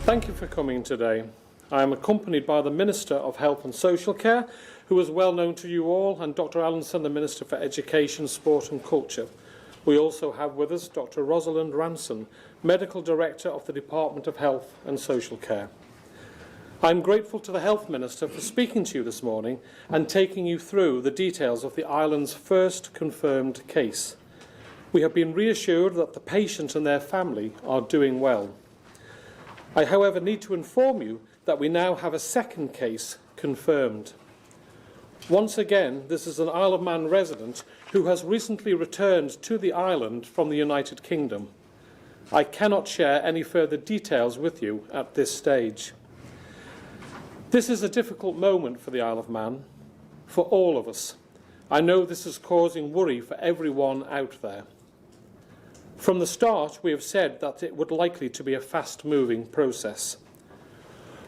Thank you for coming today. I am accompanied by the Minister of Health and Social Care, who is well known to you all, and Dr Allinson, the Minister for Education, Sport and Culture. We also have with us Dr Rosalind Ranson, Medical Director of the Department of Health and Social Care. I am grateful to the Health Minister for speaking to you this morning and taking you through the details of the island's first confirmed case. We have been reassured that the patient and their family are doing well. I, however, need to inform you that we now have a second case confirmed. Once again, this is an Isle of Man resident who has recently returned to the island from the United Kingdom. I cannot share any further details with you at this stage. This is a difficult moment for the Isle of Man, for all of us. I know this is causing worry for everyone out there. From the start, we have said that it would likely to be a fast-moving process.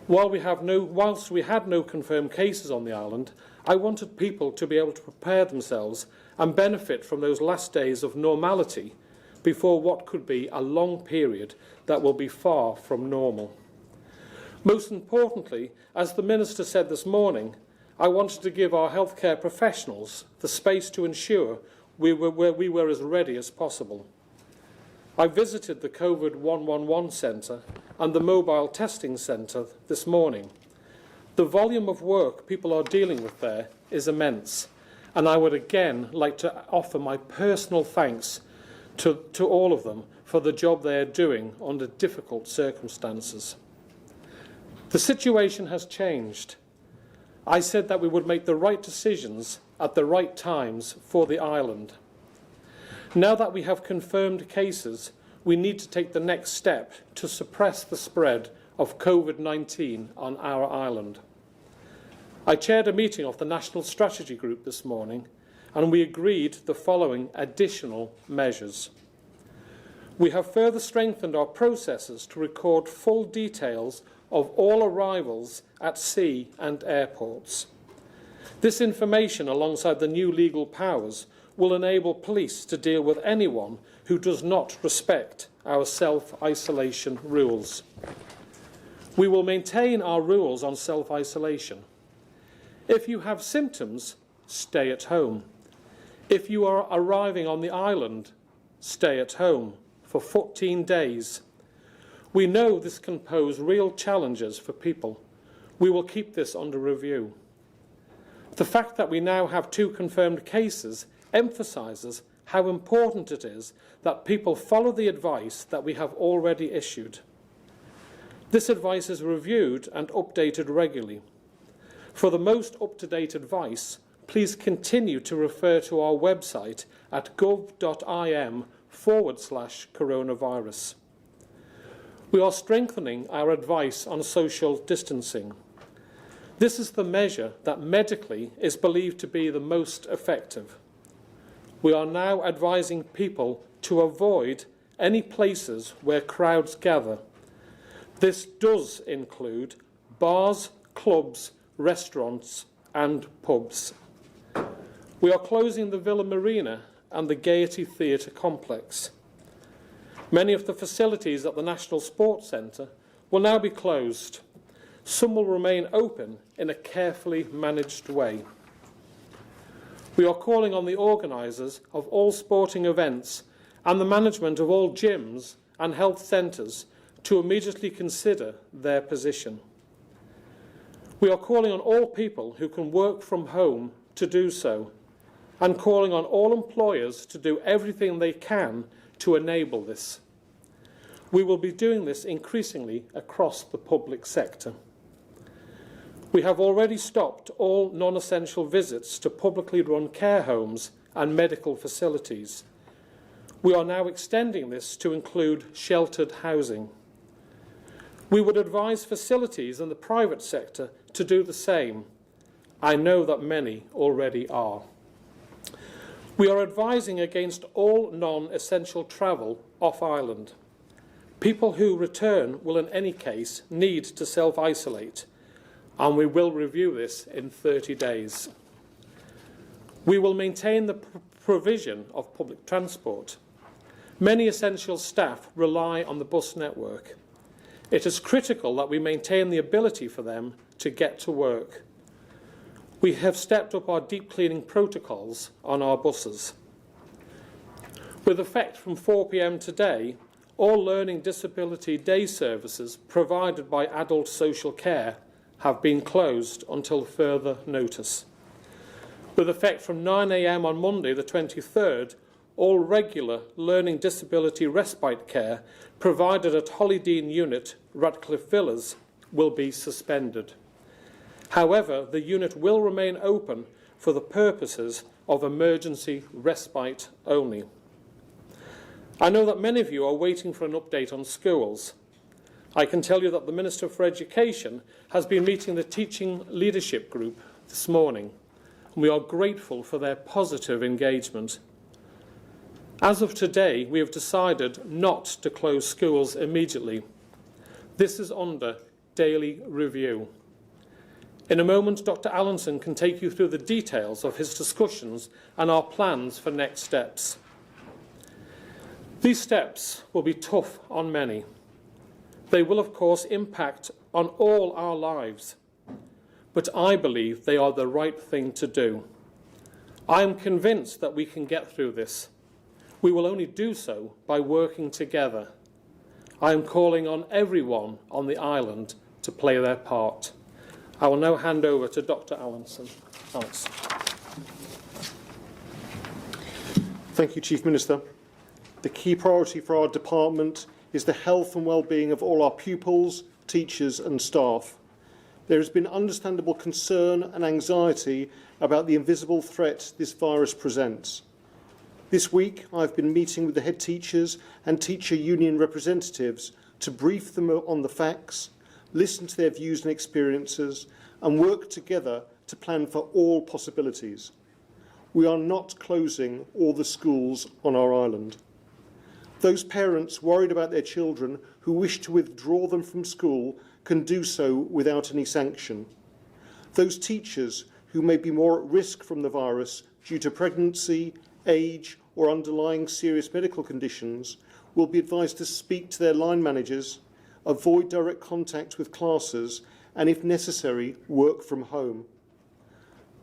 Whilst we had no confirmed cases on the island, I wanted people to be able to prepare themselves and benefit from those last days of normality before what could be a long period that will be far from normal. Most importantly, as the Minister said this morning, I wanted to give our healthcare professionals the space to ensure we were as ready as possible. I visited the COVID 111 centre and the mobile testing centre this morning. The volume of work people are dealing with there is immense, and I would again like to offer my personal thanks to all of them for the job they are doing under difficult circumstances. The situation has changed. I said that we would make the right decisions at the right times for the island. Now that we have confirmed cases, we need to take the next step to suppress the spread of COVID-19 on our island. I chaired a meeting of the National Strategy Group this morning, and we agreed the following additional measures. We have further strengthened our processes to record full details of all arrivals at sea and airports. This information, alongside the new legal powers, will enable police to deal with anyone who does not respect our self-isolation rules. We will maintain our rules on self-isolation. If you have symptoms, stay at home. If you are arriving on the island, stay at home for 14 days. We know this can pose real challenges for people. We will keep this under review. The fact that we now have 2 confirmed cases emphasises how important it is that people follow the advice that we have already issued. This advice is reviewed and updated regularly. For the most up-to-date advice, please continue to refer to our website at gov.im/coronavirus. We are strengthening our advice on social distancing. This is the measure that medically is believed to be the most effective. We are now advising people to avoid any places where crowds gather. This does include bars, clubs, restaurants and pubs. We are closing the Villa Marina and the Gaiety Theatre complex. Many of the facilities at the National Sports Centre will now be closed. Some will remain open in a carefully managed way. We are calling on the organisers of all sporting events and the management of all gyms and health centres to immediately consider their position. We are calling on all people who can work from home to do so, and calling on all employers to do everything they can to enable this. We will be doing this increasingly across the public sector. We have already stopped all non-essential visits to publicly run care homes and medical facilities. We are now extending this to include sheltered housing. We would advise facilities in the private sector to do the same. I know that many already are. We are advising against all non-essential travel off-island. People who return will in any case need to self-isolate, and we will review this in 30 days. We will maintain the provision of public transport. Many essential staff rely on the bus network. It is critical that we maintain the ability for them to get to work. We have stepped up our deep cleaning protocols on our buses. With effect from 4 p.m. today, all learning disability day services provided by adult social care have been closed until further notice. With effect from 9 a.m. on Monday the 23rd, all regular learning disability respite care provided at Hollydean Unit, Ratcliffe Villas, will be suspended. However, the unit will remain open for the purposes of emergency respite only. I know that many of you are waiting for an update on schools. I can tell you that the Minister for Education has been meeting the Teaching Leadership Group this morning, and we are grateful for their positive engagement. As of today, we have decided not to close schools immediately. This is under daily review. In a moment, Dr. Allinson can take you through the details of his discussions and our plans for next steps. These steps will be tough on many. They will, of course, impact on all our lives, but I believe they are the right thing to do. I am convinced that we can get through this. We will only do so by working together. I am calling on everyone on the island to play their part. I will now hand over to Dr. Allinson. Alex. Thank you, Chief Minister. The key priority for our department is the health and well-being of all our pupils, teachers and staff. There has been understandable concern and anxiety about the invisible threat this virus presents. This week, I've been meeting with the head teachers and teacher union representatives to brief them on the facts, listen to their views and experiences, and work together to plan for all possibilities. We are not closing all the schools on our island. Those parents worried about their children who wish to withdraw them from school can do so without any sanction. Those teachers who may be more at risk from the virus due to pregnancy, age or underlying serious medical conditions will be advised to speak to their line managers, avoid direct contact with classes and, if necessary, work from home.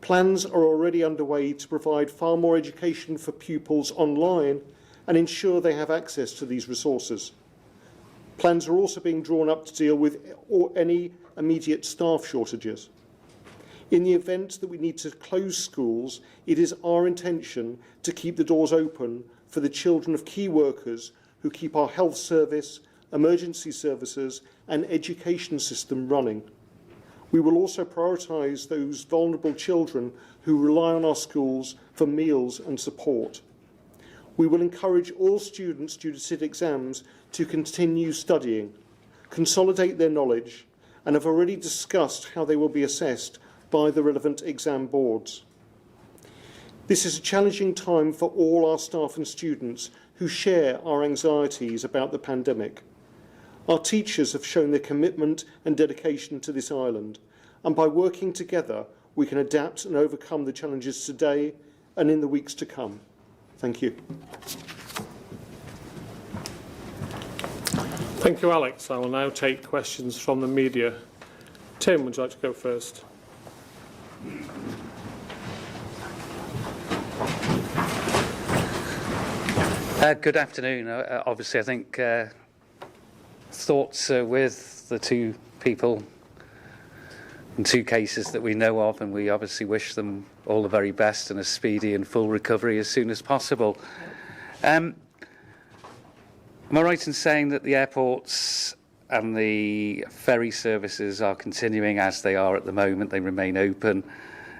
Plans are already underway to provide far more education for pupils online and ensure they have access to these resources. Plans are also being drawn up to deal with any immediate staff shortages. In the event that we need to close schools, it is our intention to keep the doors open for the children of key workers who keep our health service, emergency services and education system running. We will also prioritise those vulnerable children who rely on our schools for meals and support. We will encourage all students due to sit exams to continue studying, consolidate their knowledge, and have already discussed how they will be assessed by the relevant exam boards. This is a challenging time for all our staff and students who share our anxieties about the pandemic. Our teachers have shown their commitment and dedication to this island, and by working together, we can adapt and overcome the challenges today and in the weeks to come. Thank you. Thank you, Alex. I will now take questions from the media. Tim, would you like to go first? Good afternoon. Obviously, I think thoughts with the two people in two cases that we know of, and we obviously wish them all the very best and a speedy and full recovery as soon as possible. Am I right in saying that the airports and the ferry services are continuing as they are at the moment? They remain open.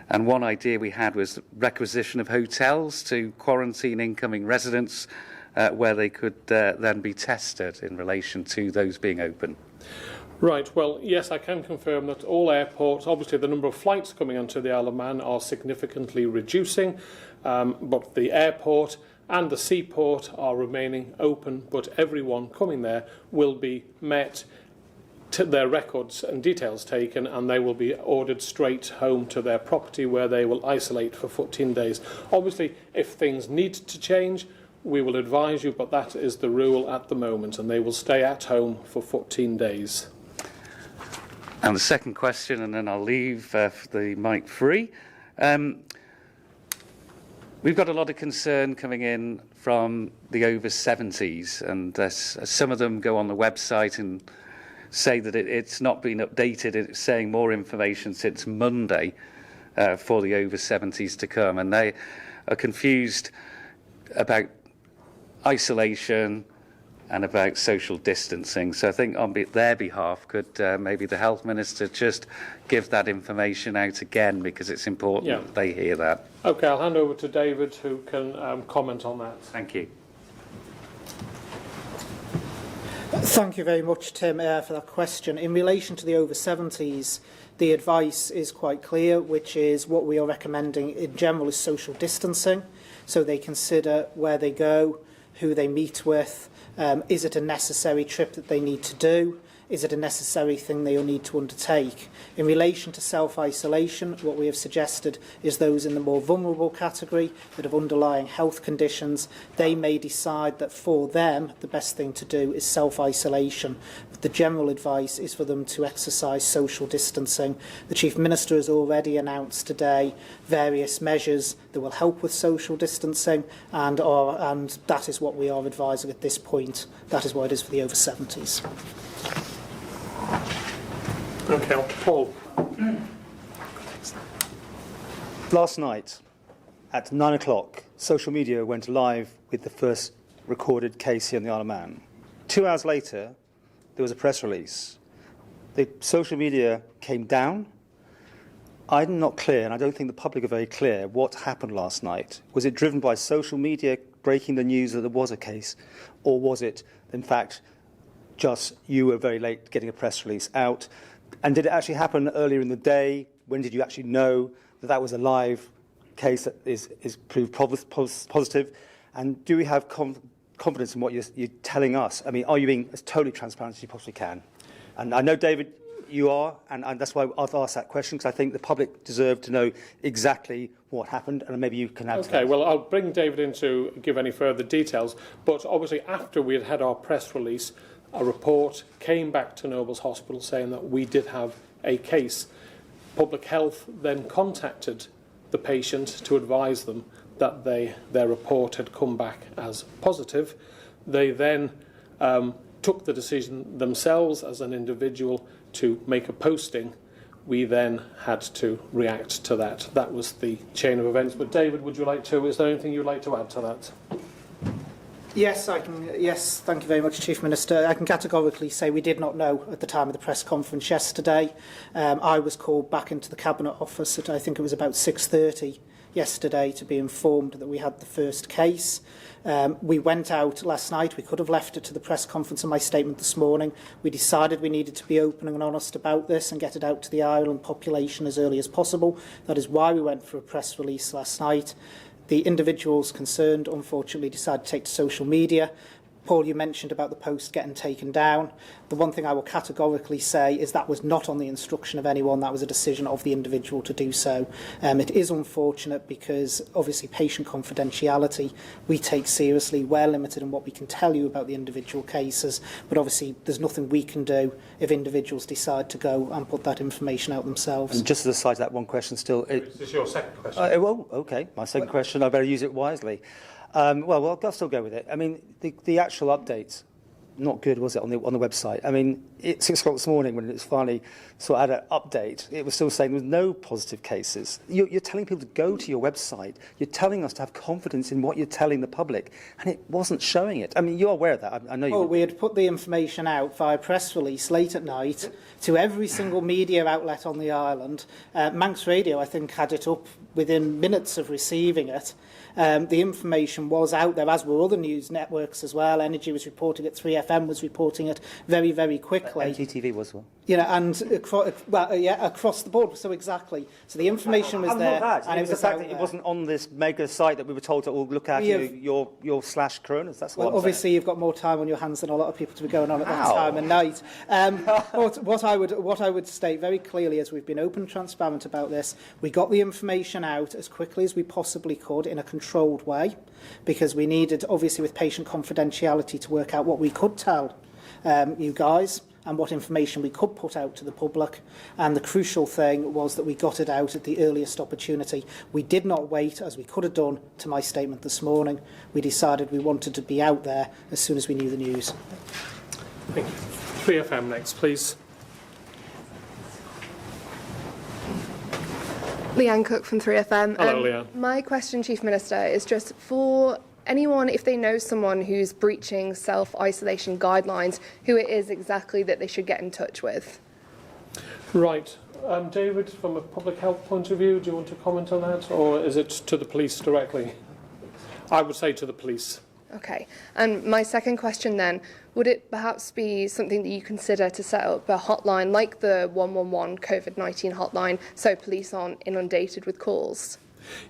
And one idea we had was requisition of hotels to quarantine incoming residents where they could then be tested in relation to those being open. Right, well, yes, I can confirm that all airports, obviously the number of flights coming onto the Isle of Man are significantly reducing, but the airport and the seaport are remaining open, but everyone coming there will be met, their records and details taken, and they will be ordered straight home to their property where they will isolate for 14 days. Obviously, if things need to change, we will advise you, but that is the rule at the moment, and they will stay at home for 14 days. And the second question, and then I'll leave the mic free. We've got a lot of concern coming in from the over 70s, and some of them go on the website and say that it's not been updated. It's saying more information since Monday for the over 70s to come, and they are confused about isolation and about social distancing. So I think on their behalf, could maybe the Health Minister just give that information out again, because it's important that they hear that. OK, I'll hand over to David, who can comment on that. Thank you. Thank you very much, Tim, for that question. In relation to the over 70s, the advice is quite clear, which is what we are recommending in general is social distancing. So they consider where they go, who they meet with. Is it a necessary trip that they need to do? Is it a necessary thing they will need to undertake? In relation to self-isolation, what we have suggested is those in the more vulnerable category that have underlying health conditions, they may decide that for them the best thing to do is self-isolation. But the general advice is for them to exercise social distancing. The Chief Minister has already announced today various measures that will help with social distancing, and that is what we are advising at this point. That is what it is for the over 70s. OK, Paul. Last night at 9 o'clock, social media went live with the first recorded case here on the Isle of Man. 2 hours later, there was a press release. The social media came down. I'm not clear, and I don't think the public are very clear, what happened last night. Was it driven by social media breaking the news that there was a case, or was it, in fact, just you were very late getting a press release out? And did it actually happen earlier in the day? When did you actually know that that was a live case that is proved positive? And do we have confidence in what you're telling us? I mean, are you being as totally transparent as you possibly can? And I know, David, you are, and that's why I've asked that question, because I think the public deserve to know exactly what happened, and maybe you can add to that. OK, well, I'll bring David in to give any further details, but obviously after we had had our press release, a report came back to Nobles Hospital saying that we did have a case. Public Health then contacted the patient to advise them that their report had come back as positive. They then took the decision themselves as an individual to make a posting. We then had to react to that. That was the chain of events. But David, is there anything you'd like to add to that? Yes, I can. Yes, thank you very much, Chief Minister. I can categorically say we did not know at the time of the press conference yesterday. I was called back into the Cabinet office at, I think it was about 6:30 yesterday, to be informed that we had the first case. We went out last night. We could have left it to the press conference in my statement this morning. We decided we needed to be open and honest about this and get it out to the island population as early as possible. That is why we went for a press release last night. The individuals concerned, unfortunately, decided to take to social media. Paul, you mentioned about the post getting taken down. The one thing I will categorically say is that was not on the instruction of anyone. That was a decision of the individual to do so. It is unfortunate because, obviously, patient confidentiality we take seriously. We're limited in what we can tell you about the individual cases, but obviously there's nothing we can do if individuals decide to go and put that information out themselves. And just as a side to that one question still... Is this your second question? Well, OK, my second question, I better use it wisely. Well, I'll still go with it. I mean, the actual update, not good, was it, on the website? I mean, at 6 o'clock this morning, when it was finally sort of had an update, it was still saying there was no positive cases. You're telling people to go to your website. You're telling us to have confidence in what you're telling the public, and it wasn't showing it. I mean, you're aware of that. I know you. We had put the information out via press release late at night to every single media outlet on the island. Manx Radio, I think, had it up within minutes of receiving it. The information was out there, as were other news networks as well. Energy was reporting it, 3FM was reporting it very, very quickly. PMC-TV was well. and across the board. So exactly. So the information was there, and it was the fact that it wasn't on this mega site that we were told to all look at. Your slash coronas. That's what. Well, obviously, you've got more time on your hands than a lot of people to be going on at that time of night. What I would state very clearly is we've been open and transparent about this. We got the information out as quickly as we possibly could in a controlled way, because we needed, obviously, with patient confidentiality, to work out what we could tell you guys, and what information we could put out to the public. And the crucial thing was that we got it out at the earliest opportunity. We did not wait, as we could have done, to my statement this morning. We decided we wanted to be out there as soon as we knew the news. Thank you. 3FM next, please. Leanne Cook from 3FM. Hello, Leanne. My question, Chief Minister, is just for anyone, if they know someone who's breaching self-isolation guidelines, who it is exactly that they should get in touch with. Right. David, from a public health point of view, do you want to comment on that, or is it to the police directly? I would say to the police. Okay. And my second question then, would it perhaps be something that you consider to set up a hotline like the 111 COVID-19 hotline so police aren't inundated with calls?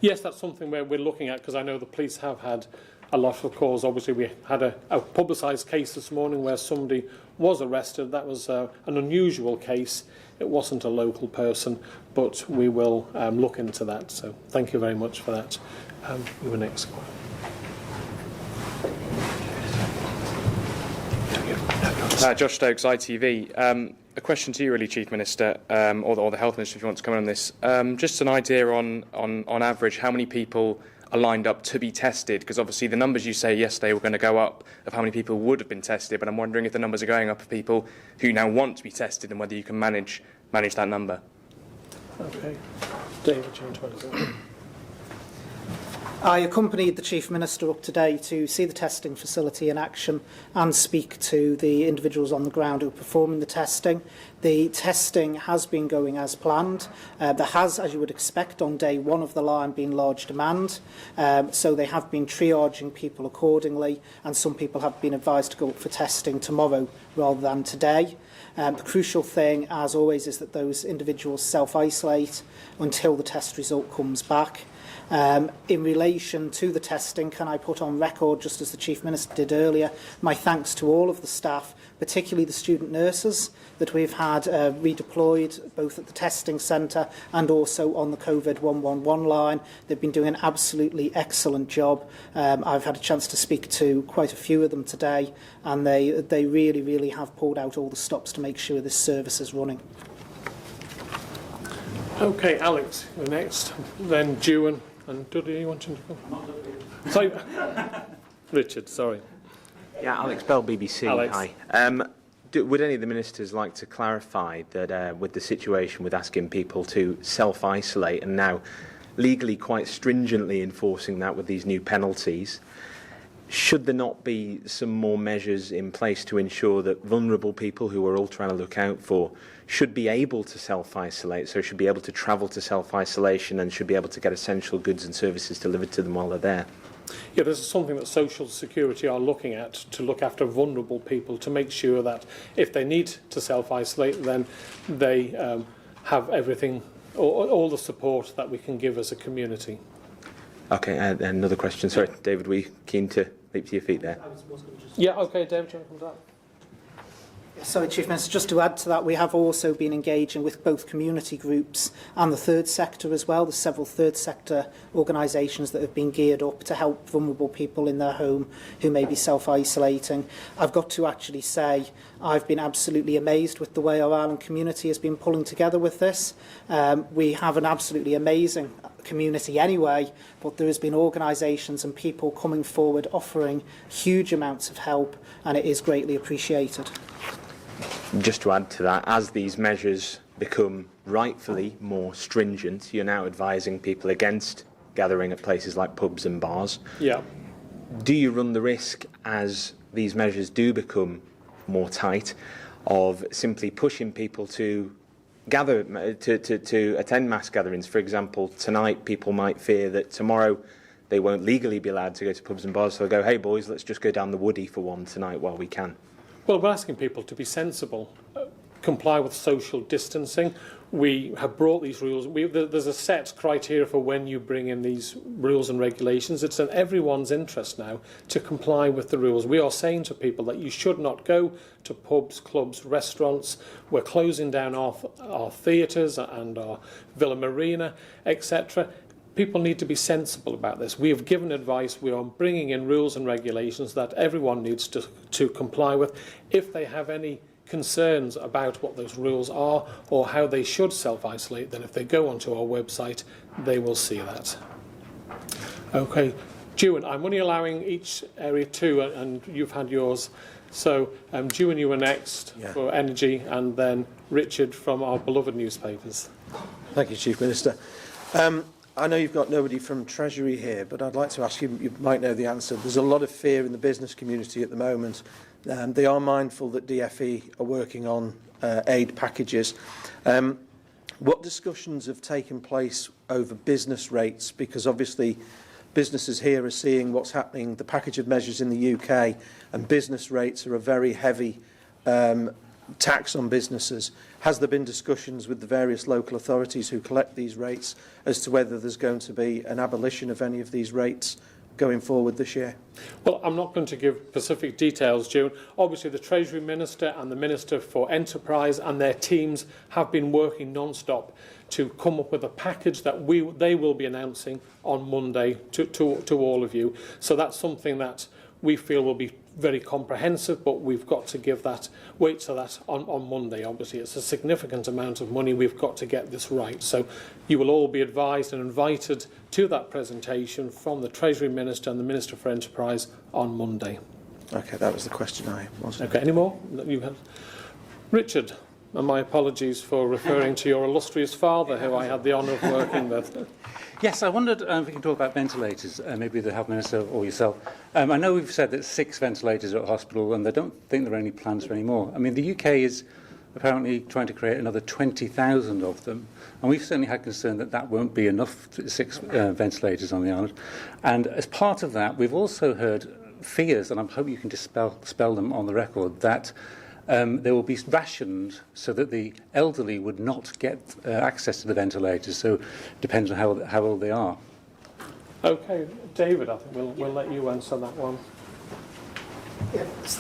Yes, that's something we're looking at, because I know the police have had a lot of calls. Obviously, we had a publicised case this morning where somebody was arrested. That was an unusual case. It wasn't a local person, but we will look into that. So thank you very much for that. You were next. Josh Stokes, ITV. A question to you, really, Chief Minister, or the Health Minister, if you want to comment on this. Just an idea on average, how many people are lined up to be tested? Because obviously the numbers you say yesterday were going to go up of how many people would have been tested, but I'm wondering if the numbers are going up of people who now want to be tested and whether you can manage that number. Okay. David, do you want to answer? I accompanied the Chief Minister up today to see the testing facility in action and speak to the individuals on the ground who are performing the testing. The testing has been going as planned. There has, as you would expect, on day one of the line been large demand. So they have been triaging people accordingly, and some people have been advised to go up for testing tomorrow rather than today. The crucial thing, as always, is that those individuals self-isolate until the test result comes back. In relation to the testing, can I put on record, just as the Chief Minister did earlier, my thanks to all of the staff, particularly the student nurses that we've had redeployed both at the testing centre and also on the COVID 111 line. They've been doing an absolutely excellent job. I've had a chance to speak to quite a few of them today, and they really, really have pulled out all the stops to make sure this service is running. Okay, Alex, you're next. Then Dewan. And do you want to go? Sorry. Richard, sorry. Yeah, Alex Bell, BBC. Alex. Hi. Would any of the ministers like to clarify that with the situation with asking people to self-isolate and now legally quite stringently enforcing that with these new penalties, should there not be some more measures in place to ensure that vulnerable people who we're all trying to look out for should be able to self-isolate, so should be able to travel to self-isolation and should be able to get essential goods and services delivered to them while they're there? Yeah, this is something that Social Security are looking at, to look after vulnerable people, to make sure that if they need to self-isolate, then they have everything, all the support that we can give as a community. Okay, another question. Sorry, David, were you keen to leap to your feet there? Yeah, okay, David, do you want to come to that? Sorry, Chief Minister, just to add to that, we have also been engaging with both community groups and the third sector as well. There's several third sector organisations that have been geared up to help vulnerable people in their home who may be self-isolating. I've got to actually say I've been absolutely amazed with the way our Ireland community has been pulling together with this. We have an absolutely amazing community anyway, but there has been organisations and people coming forward offering huge amounts of help, and it is greatly appreciated. Just to add to that, as these measures become rightfully more stringent, you're now advising people against gathering at places like pubs and bars. Yeah. Do you run the risk, as these measures do become more tight, of simply pushing people to gather, to attend mass gatherings? For example, tonight people might fear that tomorrow they won't legally be allowed to go to pubs and bars, so they'll go, hey boys, let's just go down the woody for one tonight while we can. Well, we're asking people to be sensible. comply with social distancing. We have brought these rules. There's a set criteria for when you bring in these rules and regulations. It's in everyone's interest now to comply with the rules. We are saying to people that you should not go to pubs, clubs, restaurants. We're closing down our theatres and our Villa Marina, etc. People need to be sensible about this. We have given advice. We are bringing in rules and regulations that everyone needs to comply with. If they have any concerns about what those rules are or how they should self-isolate, then if they go onto our website, they will see that. Okay, Dewan, I'm only allowing each area 2, and you've had yours. So, Dewan, you were next for energy, and then Richard from our beloved newspapers. Thank you, Chief Minister. I know you've got nobody from Treasury here, but I'd like to ask you, you might know the answer. There's a lot of fear in the business community at the moment. They are mindful that DFE are working on aid packages. What discussions have taken place over business rates? Because obviously businesses here are seeing what's happening, the package of measures in the UK, and business rates are a very heavy tax on businesses. Has there been discussions with the various local authorities who collect these rates as to whether there's going to be an abolition of any of these rates going forward this year? Well, I'm not going to give specific details, June. Obviously, the Treasury Minister and the Minister for Enterprise and their teams have been working non-stop to come up with a package that they will be announcing on Monday to all of you. So that's something that we feel will be very comprehensive, but we've got to wait till that on Monday. Obviously, it's a significant amount of money. We've got to get this right. So you will all be advised and invited to that presentation from the Treasury Minister and the Minister for Enterprise on Monday. Okay, that was the question I wanted. Okay, any more? You have Richard, and my apologies for referring to your illustrious father, who I had the honour of working with. Yes, I wondered if we can talk about ventilators, maybe the Health Minister or yourself. I know we've said that 6 ventilators are at hospital and they don't think there are any plans for any more. I mean, the UK is apparently trying to create another 20,000 of them, and we've certainly had concern that that won't be enough, 6 ventilators on the island. And as part of that, we've also heard fears, and I hope you can dispel them on the record, that they will be rationed so that the elderly would not get access to the ventilators. So it depends on how old they are. Okay, David, I think we'll let you answer that one. Yes.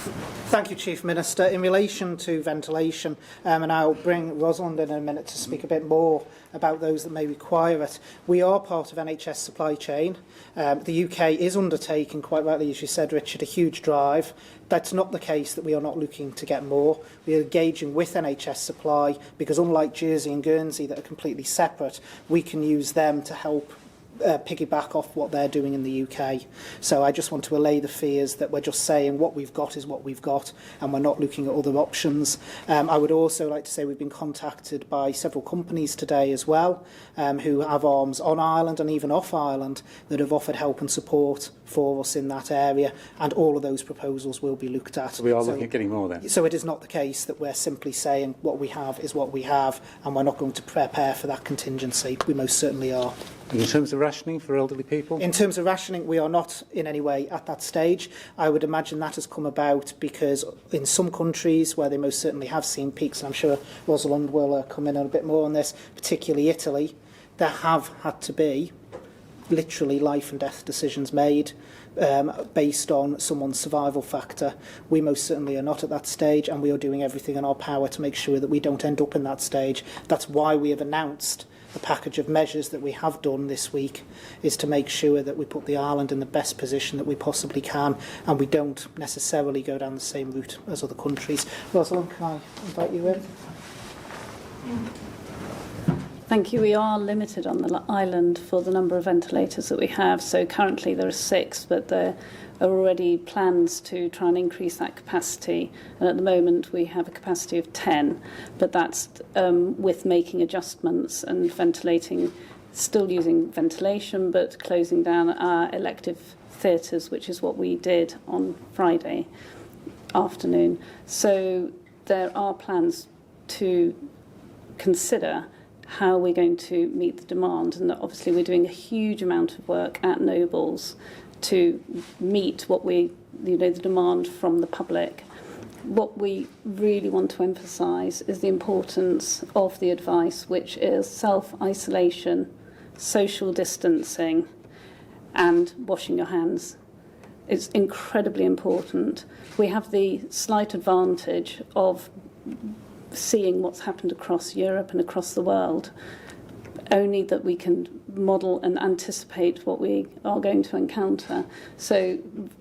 Thank you, Chief Minister. In relation to ventilation, and I'll bring Rosalind in a minute to speak a bit more about those that may require it. We are part of NHS supply chain. The UK is undertaking, quite rightly as you said, Richard, a huge drive. That's not the case that we are not looking to get more. We are engaging with NHS supply because unlike Jersey and Guernsey that are completely separate, we can use them to help piggyback off what they're doing in the UK. So I just want to allay the fears that we're just saying what we've got is what we've got and we're not looking at other options. I would also like to say we've been contacted by several companies today as well who have arms on Ireland and even off Ireland that have offered help and support for us in that area, and all of those proposals will be looked at. So we are looking at getting more then? So it is not the case that we're simply saying what we have is what we have and we're not going to prepare for that contingency. We most certainly are. In terms of rationing for elderly people? In terms of rationing, we are not in any way at that stage. I would imagine that has come about because in some countries where they most certainly have seen peaks, and I'm sure Rosalind will come in a bit more on this, particularly Italy, there have had to be literally life and death decisions made based on someone's survival factor. We most certainly are not at that stage, and we are doing everything in our power to make sure that we don't end up in that stage. That's why we have announced the package of measures that we have done this week, is to make sure that we put the island in the best position that we possibly can, and we don't necessarily go down the same route as other countries. Rosalind, can I invite you in? Thank you. We are limited on the island for the number of ventilators that we have. So currently there are 6, but there are already plans to try and increase that capacity. And at the moment we have a capacity of 10, but that's with making adjustments and ventilating, still using ventilation, but closing down our elective theatres, which is what we did on Friday afternoon. So there are plans to consider how we're going to meet the demand, and that obviously we're doing a huge amount of work at Nobles to meet what the demand from the public. what we really want to emphasise is the importance of the advice, which is self-isolation, social distancing, and washing your hands. It's incredibly important. We have the slight advantage of seeing what's happened across Europe and across the world, only that we can model and anticipate what we are going to encounter. So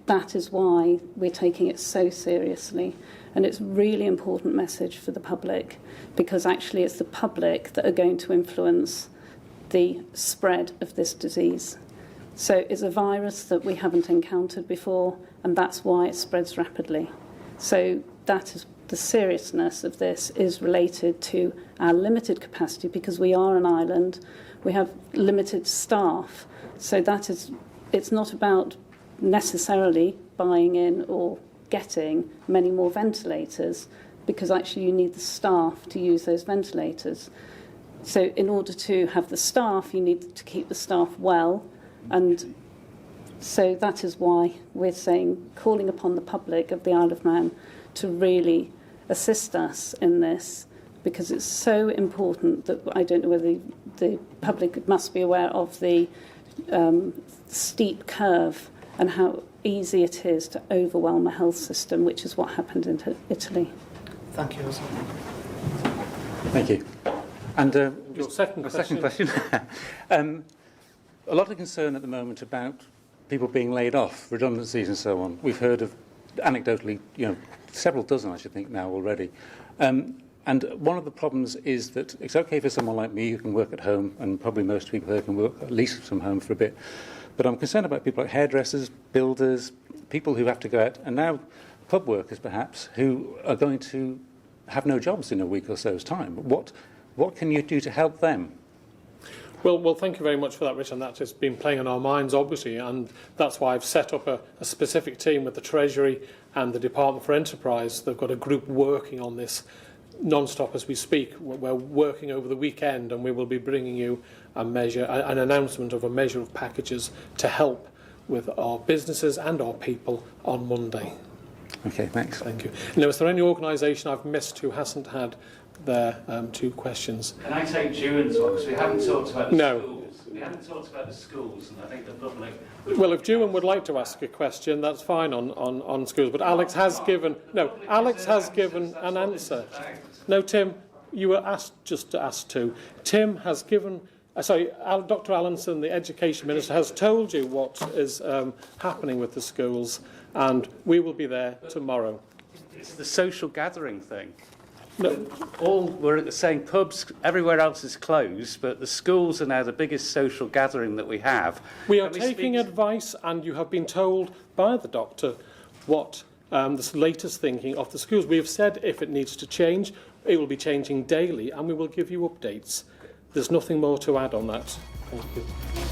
that is why we're taking it so seriously. And it's a really important message for the public, because actually it's the public that are going to influence the spread of this disease. So it's a virus that we haven't encountered before, and that's why it spreads rapidly. So that is the seriousness of this is related to our limited capacity, because we are an island, we have limited staff. So that is, it's not about necessarily buying in or getting many more ventilators, because actually you need the staff to use those ventilators. So in order to have the staff, you need to keep the staff well, and so that is why we're saying, calling upon the public of the Isle of Man to really assist us in this, because it's so important that I don't know whether the public must be aware of the steep curve and how easy it is to overwhelm a health system, which is what happened in Italy. Thank you, Rosalind. Thank you. And Your second question. A lot of concern at the moment about people being laid off, redundancies and so on. We've heard of, anecdotally, several dozen, I should think, now already. And one of the problems is that it's okay for someone like me who can work at home, and probably most people here can work at least from home for a bit. But I'm concerned about people like hairdressers, builders, people who have to go out, and now pub workers perhaps, who are going to have no jobs in a week or so's time. What can you do to help them? Well, thank you very much for that, Rich, and that has been playing on our minds, obviously, and that's why I've set up a specific team with the Treasury and the Department for Enterprise. They've got a group working on this non-stop as we speak. We're working over the weekend, and we will be bringing you an announcement of a measure of packages to help with our businesses and our people on Monday. Okay, thanks. Thank you. Now, is there any organisation I've missed who hasn't had their 2 questions? Can I take Juan's one? Because we haven't talked about the No. schools. We haven't talked about the schools, and I think the public... Well, if Juan would like to ask a question, that's fine on schools. But Alex has given an answer. No, Tim, you were asked just to ask 2. Tim has given... Dr. Allinson, the Education Minister, has told you what is happening with the schools, and we will be there tomorrow. It's the social gathering thing. No. All we're saying pubs, everywhere else is closed, but the schools are now the biggest social gathering that we have. We are taking advice, and you have been told by the doctor what the latest thinking of the schools. We have said if it needs to change, it will be changing daily, and we will give you updates. There's nothing more to add on that. Thank you.